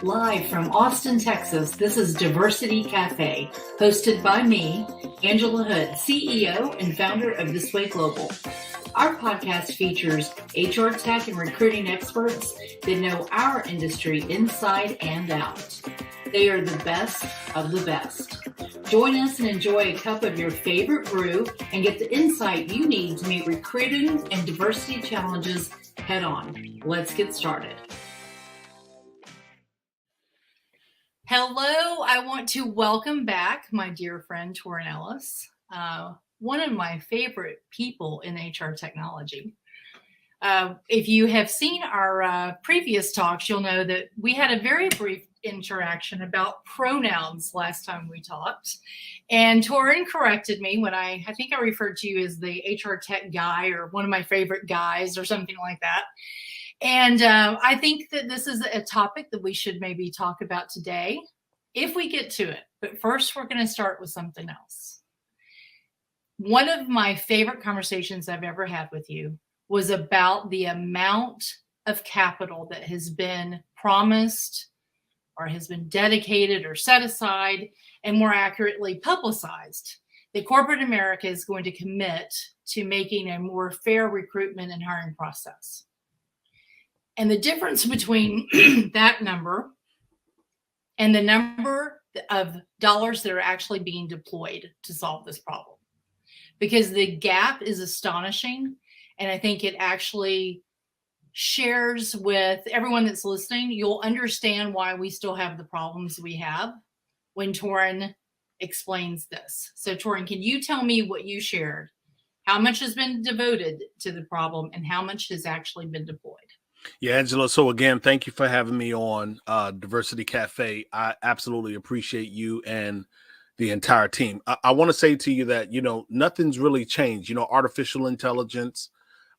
Live from Austin, Texas, this is Diversity Cafe, hosted by me, Angela Hood, CEO and founder of This Way Global. Our podcast features HR tech and recruiting experts that know our industry inside and out. They are the best of the best. Join us and enjoy a cup of your favorite brew and get the insight you need to meet recruiting and diversity challenges head on. Let's get started. Hello, I want to welcome back my dear friend Torin Ellis, one of my favorite people in HR technology. If you have seen our previous talks, you'll know that we had a very brief interaction about pronouns last time we talked. And Torin corrected me when I think I referred to you as the HR tech guy or one of my favorite guys or something like that. And I think that this is a topic that we should maybe talk about today if we get to it. But first, we're going to start with something else. One of my favorite conversations I've ever had with you was about the amount of capital that has been promised or has been dedicated or set aside and more accurately publicized that corporate America is going to commit to making a more fair recruitment and hiring process. And the difference between that number and the number of dollars that are actually being deployed to solve this problem. Because the gap is astonishing. And I think it actually shares with everyone that's listening. You'll understand why we still have the problems we have when Torin explains this. So Torin, can you tell me what you shared? How much has been devoted to the problem and how much has actually been deployed? Yeah, Angela. So again, thank you for having me on Diversity Cafe. I absolutely appreciate you and the entire team. I want to say to you that, nothing's really changed. Artificial intelligence,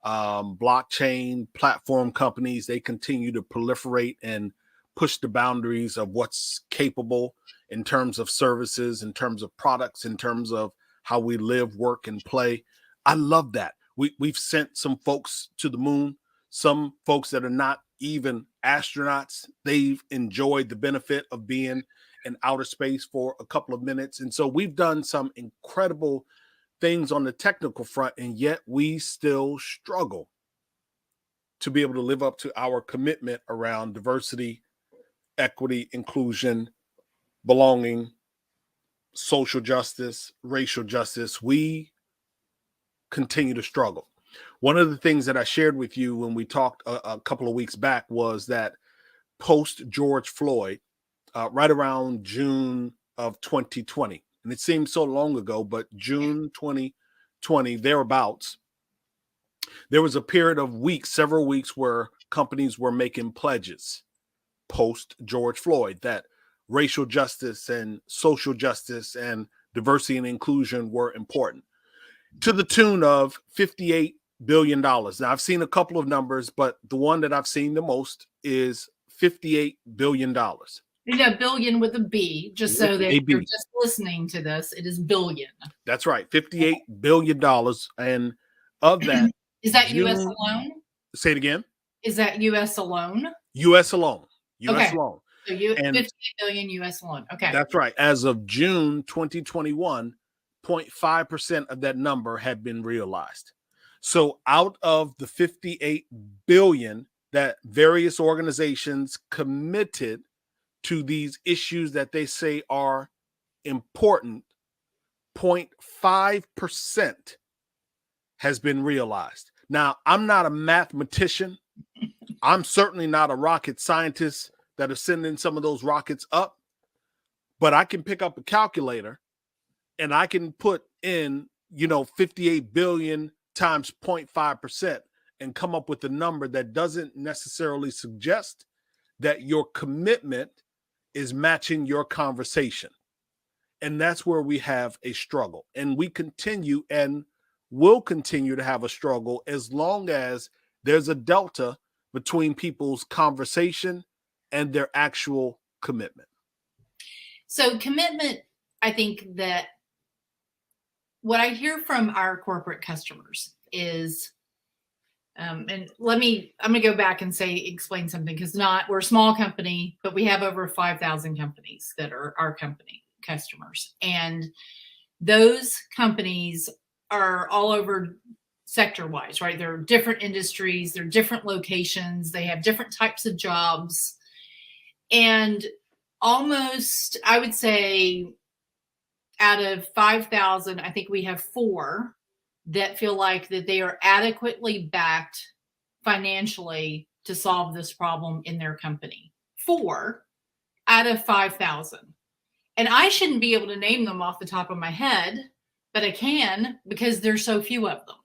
blockchain, platform companies, they continue to proliferate and push the boundaries of what's capable in terms of services, in terms of products, in terms of how we live, work, and play. I love that. We've sent some folks to the moon. Some folks that are not even astronauts, they've enjoyed the benefit of being in outer space for a couple of minutes. And so we've done some incredible things on the technical front, and yet we still struggle to be able to live up to our commitment around diversity, equity, inclusion, belonging, social justice, racial justice. We continue to struggle. One of the things that I shared with you when we talked a couple of weeks back was that post George Floyd, right around June of 2020, and it seems so long ago, but June 2020, thereabouts, there was a period of weeks, several weeks, where companies were making pledges post George Floyd that racial justice and social justice and diversity and inclusion were important, to the tune of $58 billion. Now, I've seen a couple of numbers, but the one that I've seen the most is $58 billion. Billion with a B, just so that you're just listening to this, it is billion. That's right, $58 billion. And of that, is that U.S. alone? Say it again. Is that U.S. alone? U.S. alone. U.S. Okay. alone. So 58 billion U.S. alone. Okay. That's right. As of June 2021, 0.5% of that number had been realized. So out of the 58 billion that various organizations committed to these issues that they say are important, 0.5% has been realized. Now, I'm not a mathematician. I'm certainly not a rocket scientist that is sending some of those rockets up, but I can pick up a calculator and I can put in, 58 billion times 0.5% and come up with a number that doesn't necessarily suggest that your commitment is matching your conversation. And that's where we have a struggle. And we continue and will continue to have a struggle as long as there's a delta between people's conversation and their actual commitment. So commitment, I think that what I hear from our corporate customers is And I'm going to go back and explain something, because we're a small company, but we have over 5,000 companies that are our company customers. And those companies are all over sector wise, right? They're different industries, they're different locations, they have different types of jobs. And almost, I would say, out of 5,000, I think we have 4 that feel like that they are adequately backed financially to solve this problem in their company. 4 out of 5,000. And I shouldn't be able to name them off the top of my head, but I can, because there's so few of them.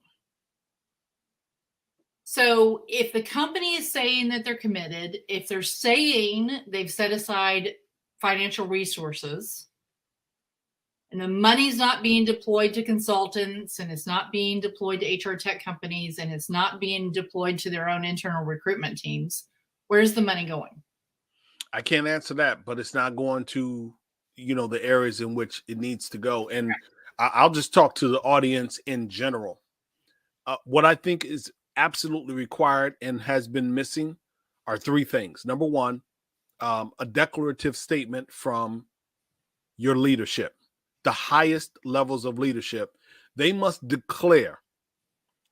So if the company is saying that they're committed, if they're saying they've set aside financial resources, and the money's not being deployed to consultants, and it's not being deployed to HR tech companies, and it's not being deployed to their own internal recruitment teams, where's the money going? I can't answer that, but it's not going to, the areas in which it needs to go. And I'll just talk to the audience in general. What I think is absolutely required and has been missing are 3 things. Number 1, a declarative statement from your leadership. The highest levels of leadership, they must declare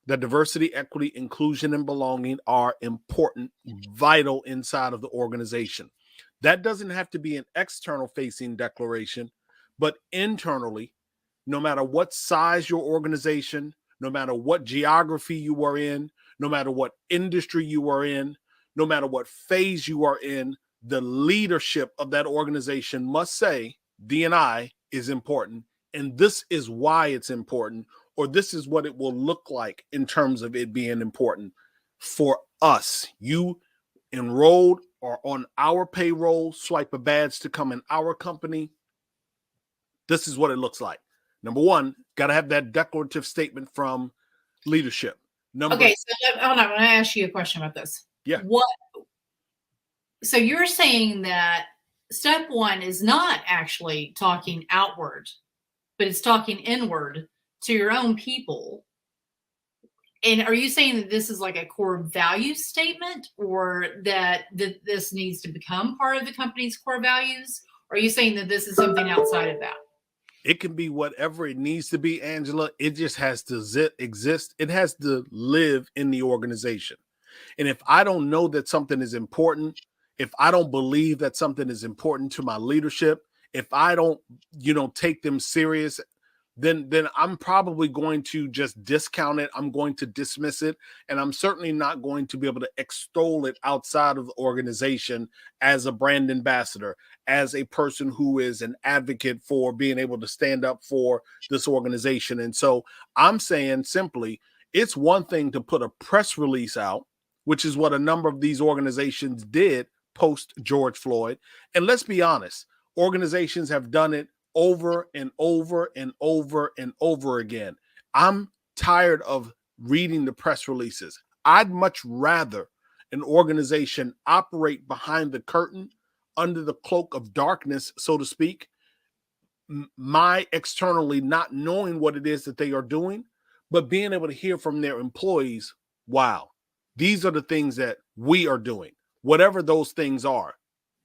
that diversity, equity, inclusion, and belonging are important, vital inside of the organization. That doesn't have to be an external facing declaration, but internally, no matter what size your organization, no matter what geography you are in, no matter what industry you are in, no matter what phase you are in, the leadership of that organization must say D&I is important, and this is why it's important, or this is what it will look like in terms of it being important for us. You enrolled or on our payroll, swipe a badge to come in our company. This is what it looks like. Number 1, got to have that declarative statement from leadership. Okay, so hold on, I'm going to ask you a question about this. Yeah. So you're saying that step 1 is not actually talking outward, but it's talking inward to your own people. And are you saying that this is like a core value statement, or that this needs to become part of the company's core values? Or are you saying that this is something outside of that? It can be whatever it needs to be, Angela. It just has to exist. It has to live in the organization. And if I don't know that something is important, if I don't believe that something is important to my leadership, if I don't, take them serious, then I'm probably going to just discount it. I'm going to dismiss it. And I'm certainly not going to be able to extol it outside of the organization as a brand ambassador, as a person who is an advocate for being able to stand up for this organization. And so I'm saying simply, it's one thing to put a press release out, which is what a number of these organizations did post George Floyd. And let's be honest, organizations have done it over and over and over and over again. I'm tired of reading the press releases. I'd much rather an organization operate behind the curtain, under the cloak of darkness, so to speak, my externally not knowing what it is that they are doing, but being able to hear from their employees, wow, these are the things that we are doing, whatever those things are,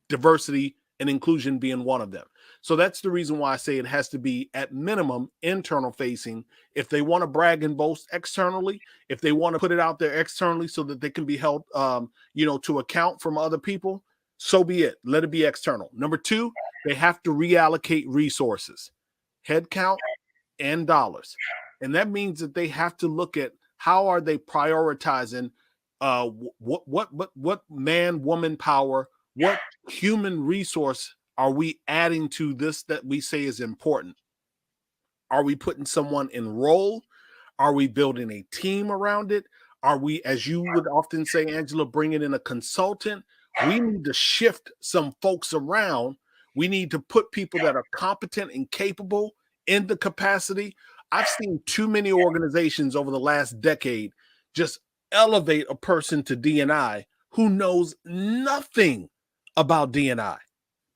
diversity and inclusion being one of them. So that's the reason why I say it has to be at minimum internal facing. If they want to brag and boast externally, if they want to put it out there externally so that they can be held, to account from other people, so be it. Let it be external. Number 2, they have to reallocate resources, headcount and dollars. And that means that they have to look at how are they prioritizing what man, woman power, what human resource are we adding to this that we say is important? Are we putting someone in role? Are we building a team around it? Are we, as you would often say, Angela, bringing in a consultant? We need to shift some folks around. We need to put people that are competent and capable in the capacity. I've seen too many organizations over the last decade just elevate a person to D&I who knows nothing about D&I.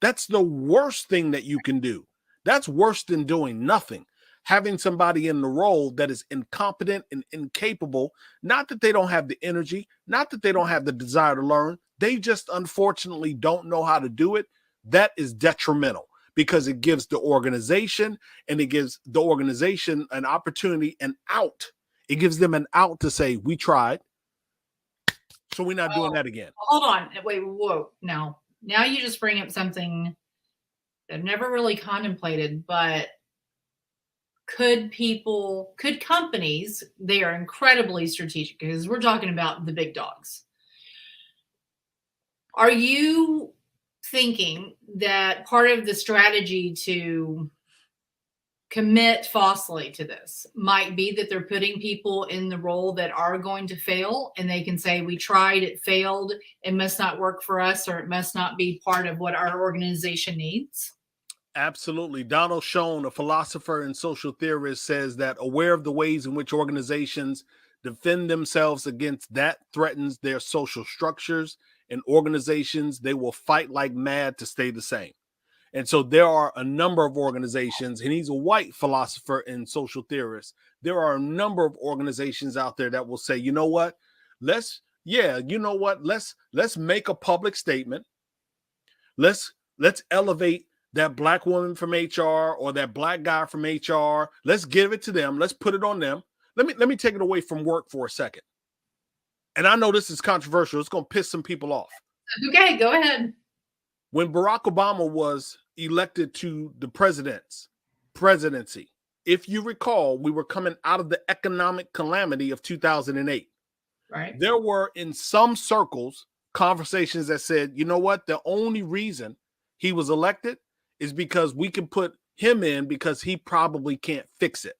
That's the worst thing that you can do. That's worse than doing nothing. having somebody in the role that is incompetent and incapable, not that they don't have the energy, not that they don't have the desire to learn, they just unfortunately don't know how to do it, that is detrimental, because it gives the organization an opportunity, an out. It gives them an out to say, we tried, so we're not doing that again. Hold on. Wait, whoa. Now you just bring up something that I've never really contemplated, but could companies, they are incredibly strategic because we're talking about the big dogs. Are you thinking that part of the strategy to commit falsely to this might be that they're putting people in the role that are going to fail, and they can say, we tried, it failed, it must not work for us, or it must not be part of what our organization needs? Absolutely. Donald Schoen, a philosopher and social theorist, says that aware of the ways in which organizations defend themselves against that threatens their social structures and organizations, they will fight like mad to stay the same. And so there are a number of organizations, and he's a white philosopher and social theorist. There are a number of organizations out there that will say, you know what, let's make a public statement. Let's elevate that black woman from HR or that black guy from HR. Let's give it to them. Let's put it on them. Let me take it away from work for a second. And I know this is controversial. It's going to piss some people off. Okay, go ahead. When Barack Obama was elected to the presidency, if you recall, we were coming out of the economic calamity of 2008. Right. There were, in some circles, conversations that said, you know what, the only reason he was elected is because we can put him in because he probably can't fix it.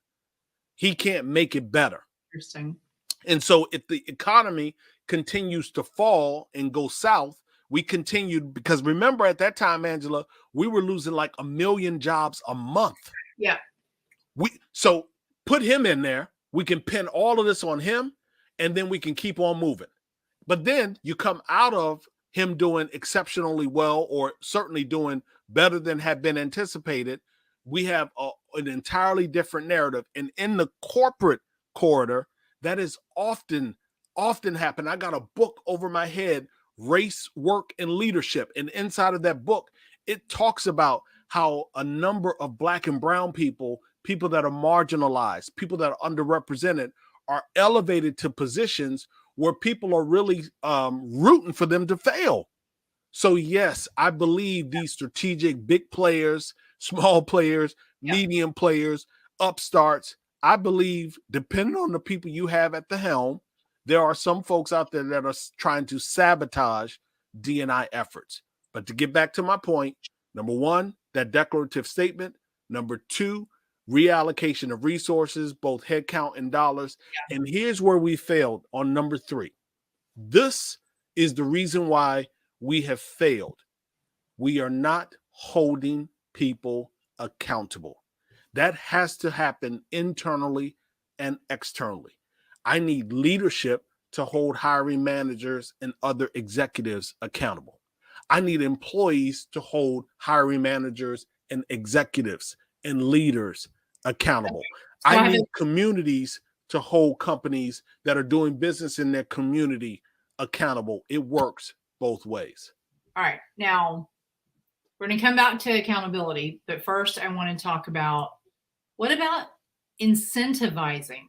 He can't make it better. Interesting. And so if the economy continues to fall and go south, we continued, because remember at that time, Angela, we were losing like 1 million jobs a month. Yeah. So put him in there. We can pin all of this on him, and then we can keep on moving. But then you come out of him doing exceptionally well, or certainly doing better than had been anticipated. We have an entirely different narrative. And in the corporate corridor, that is often happen. I got a book over my head, Race, Work, and Leadership. And inside of that book, it talks about how a number of black and brown people that are marginalized, people that are underrepresented, are elevated to positions where people are really rooting for them to fail. So yes, I believe these strategic big players, small players, medium players, upstarts, I believe, depending on the people you have at the helm, there are some folks out there that are trying to sabotage DE&I efforts. But to get back to my point, number one, that declarative statement. Number two, reallocation of resources, both headcount and dollars. Yeah. And here's where we failed on number three. This is the reason why we have failed. We are not holding people accountable. That has to happen internally and externally. I need leadership to hold hiring managers and other executives accountable. I need employees to hold hiring managers and executives and leaders accountable. So I need communities to hold companies that are doing business in their community accountable. It works both ways. All right. Now, we're going to come back to accountability, but first I want to talk about, what about incentivizing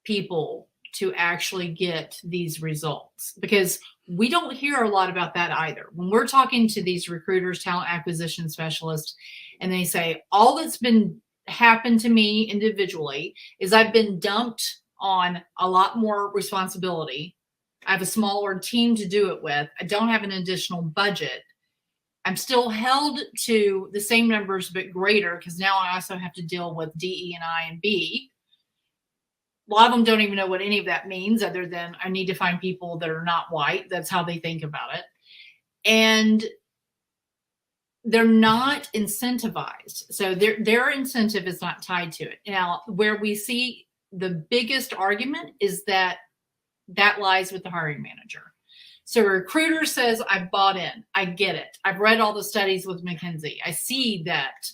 people to actually get these results? Because we don't hear a lot about that either. When we're talking to these recruiters, talent acquisition specialists, and they say, all that's been happened to me individually is I've been dumped on a lot more responsibility. I have a smaller team to do it with. I don't have an additional budget. I'm still held to the same numbers, but greater, because now I also have to deal with DE&I and B. A lot of them don't even know what any of that means, other than I need to find people that are not white. That's how they think about it. And they're not incentivized. So their incentive is not tied to it. Now, where we see the biggest argument is that lies with the hiring manager. So a recruiter says, I bought in. I get it. I've read all the studies with McKinsey. I see that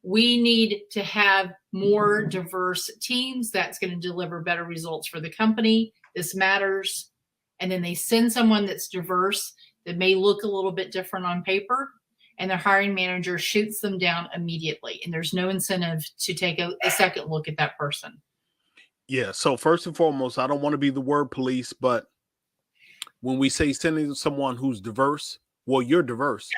We need to have more diverse teams. That's going to deliver better results for the company. This matters. And then they send someone that's diverse that may look a little bit different on paper, and the hiring manager shoots them down immediately. And there's no incentive to take a second look at that person. Yeah. So first and foremost, I don't want to be the word police, but when we say sending someone who's diverse, well, you're diverse.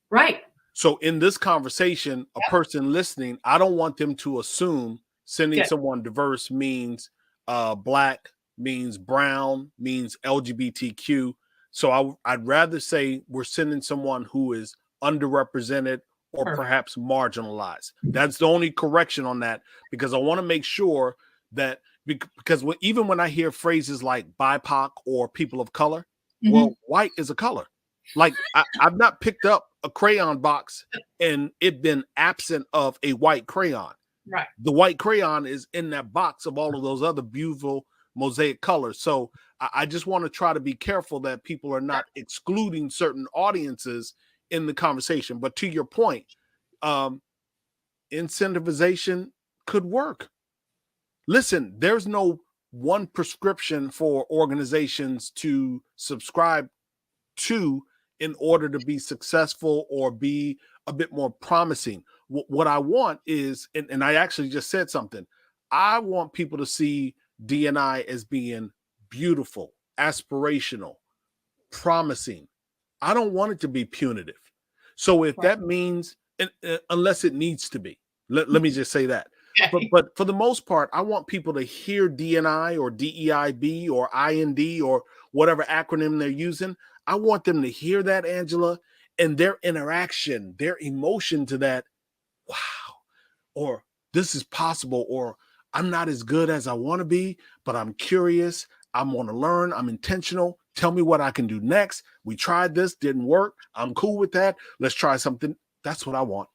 Right. So in this conversation, a person listening, I don't want them to assume sending someone diverse means black, means brown, means LGBTQ. So I'd rather say we're sending someone who is underrepresented or perhaps marginalized. That's the only correction on that, because I want to make sure that, because even when I hear phrases like BIPOC or people of color, well, white is a color. Like I've not picked up a crayon box and it been absent of a white crayon. Right. The white crayon is in that box of all of those other beautiful mosaic colors. So I just want to try to be careful that people are not excluding certain audiences in the conversation. But to your point, incentivization could work. Listen, there's no one prescription for organizations to subscribe to in order to be successful or be a bit more promising. What I want is, and I actually just said something, I want people to see DE&I as being beautiful, aspirational, promising. I don't want it to be punitive. So if that means, unless it needs to be, let me just say that. But for the most part, I want people to hear DE&I or DEIB or IND or whatever acronym they're using. I want them to hear that, Angela, and their interaction, their emotion to that. Wow. Or this is possible, or I'm not as good as I want to be, but I'm curious. I want to learn. I'm intentional. Tell me what I can do next. We tried this, didn't work. I'm cool with that. Let's try something. That's what I want.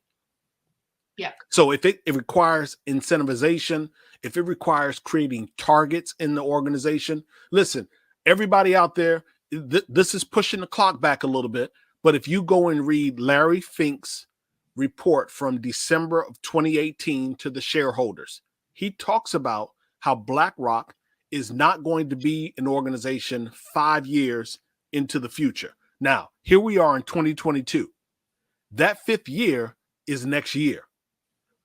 Yeah. So if it requires incentivization, if it requires creating targets in the organization, listen, everybody out there, this is pushing the clock back a little bit. But if you go and read Larry Fink's report from December of 2018 to the shareholders, he talks about how BlackRock is not going to be an organization 5 years into the future. Now, here we are in 2022. That 5th year is next year.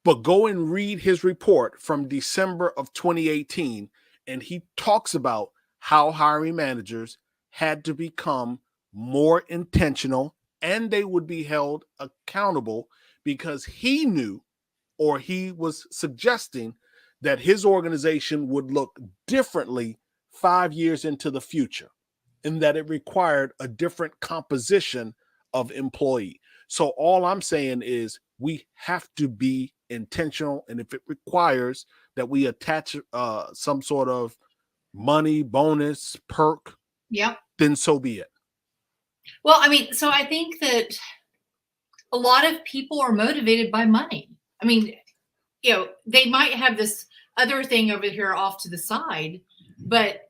But go and read his report from December of 2018, and he talks about how hiring managers had to become more intentional and they would be held accountable, because he knew, or he was suggesting, that his organization would look differently 5 years into the future, and that it required a different composition of employee. So all I'm saying is we have to be intentional, and if it requires that we attach some sort of money, bonus, perk, then so be it. Well, I mean, so I think that a lot of people are motivated by money. I mean, you know, they might have this other thing over here off to the side, but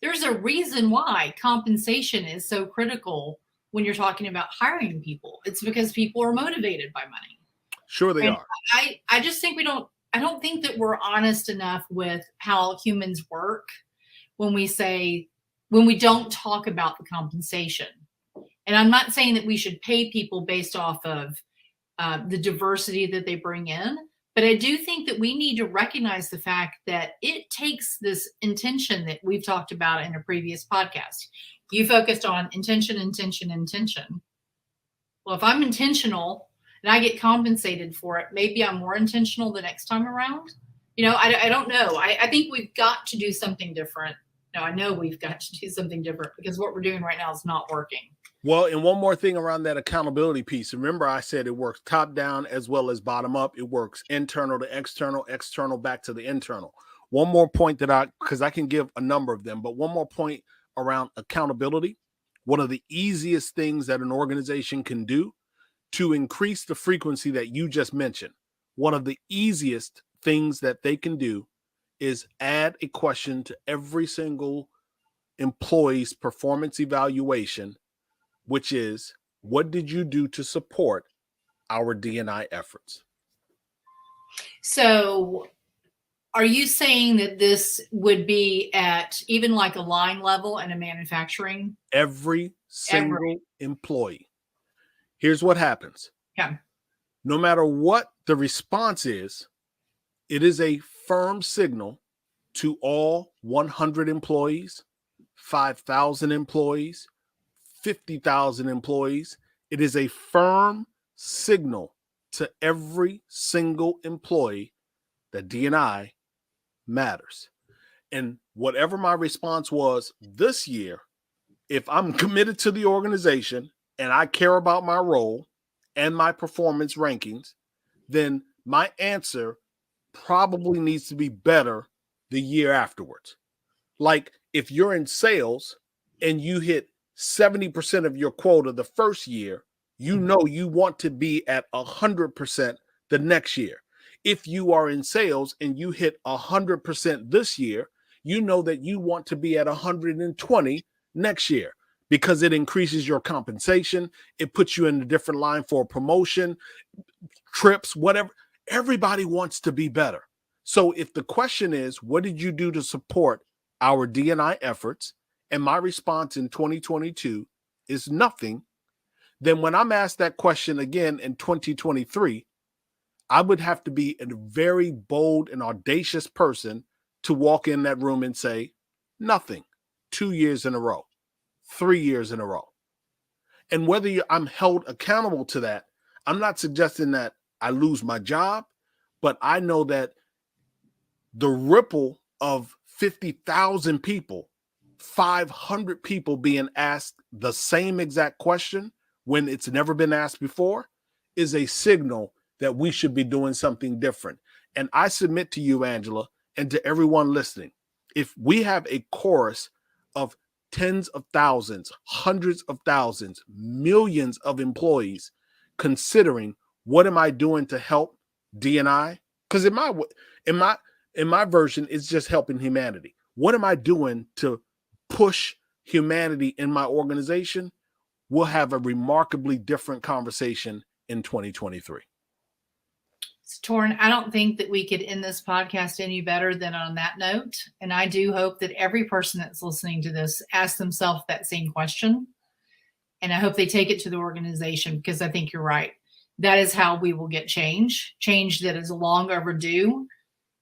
there's a reason why compensation is so critical when you're talking about hiring people. It's because people are motivated by money. Sure they are. I just think I don't think that we're honest enough with how humans work when we don't talk about the compensation. And I'm not saying that we should pay people based off of the diversity that they bring in, but I do think that we need to recognize the fact that it takes this intention that we've talked about in a previous podcast. You focused on intention, intention, intention. Well, if I'm intentional and I get compensated for it, maybe I'm more intentional the next time around. You know, I don't know. I think we've got to do something different. No, I know we've got to do something different, because what we're doing right now is not working. Well, and one more thing around that accountability piece. Remember, I said it works top down as well as bottom up. It works internal to external, external back to the internal. One more point because I can give a number of them, but one more point around accountability. One of the easiest things that an organization can do to increase the frequency that you just mentioned, one of the easiest things that they can do is add a question to every single employee's performance evaluation, which is, what did you do to support our DE&I efforts? So are you saying that this would be at even like a line level in a manufacturing? Every single employee. Here's what happens. Yeah. No matter what the response is, it is a firm signal to all 100 employees, 5,000 employees, 50,000 employees. It is a firm signal to every single employee that DE&I matters. And whatever my response was this year, if I'm committed to the organization and I care about my role and my performance rankings, then my answer probably needs to be better the year afterwards. Like if you're in sales and you hit 70% of your quota the first year, you know you want to be at 100% the next year. If you are in sales and you hit 100% this year, you know that you want to be at 120 next year because it increases your compensation. It puts you in a different line for a promotion, trips, whatever. Everybody wants to be better. So if the question is, what did you do to support our DE&I efforts? And my response in 2022 is nothing. Then when I'm asked that question again in 2023, I would have to be a very bold and audacious person to walk in that room and say, nothing, 2 years in a row, 3 years in a row. And whether I'm held accountable to that, I'm not suggesting that I lose my job, but I know that the ripple of 50,000 people, 500 people being asked the same exact question when it's never been asked before is a signal that we should be doing something different. And I submit to you, Angela, and to everyone listening, if we have a chorus of tens of thousands, hundreds of thousands, millions of employees considering what am I doing to help DE&I? Because in my version, it's just helping humanity. What am I doing to push humanity in my organization? We'll have a remarkably different conversation in 2023. Torin, I don't think that we could end this podcast any better than on that note. And I do hope that every person that's listening to this asks themselves that same question. And I hope they take it to the organization because I think you're right. That is how we will get change that is long overdue.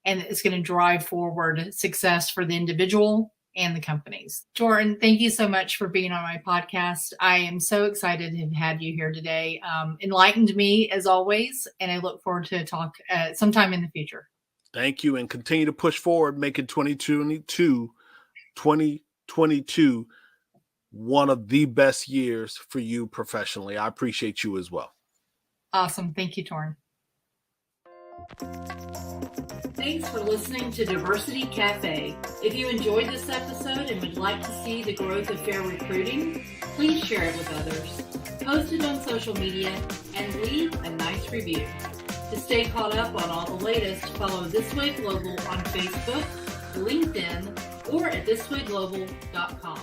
And it's going to drive forward success for the individual and the companies. Torin, thank you so much for being on my podcast. I am so excited to have had you here today. Enlightened me as always, and I look forward to talk sometime in the future. Thank you, and continue to push forward, making 2022 one of the best years for you professionally. I appreciate you as well. Awesome. Thank you, Torin. Thanks for listening to Diversity Cafe. If you enjoyed this episode and would like to see the growth of fair recruiting, please share it with others, post it on social media, and leave a nice review. To stay caught up on all the latest, follow This Way Global on Facebook, LinkedIn, or at thiswayglobal.com.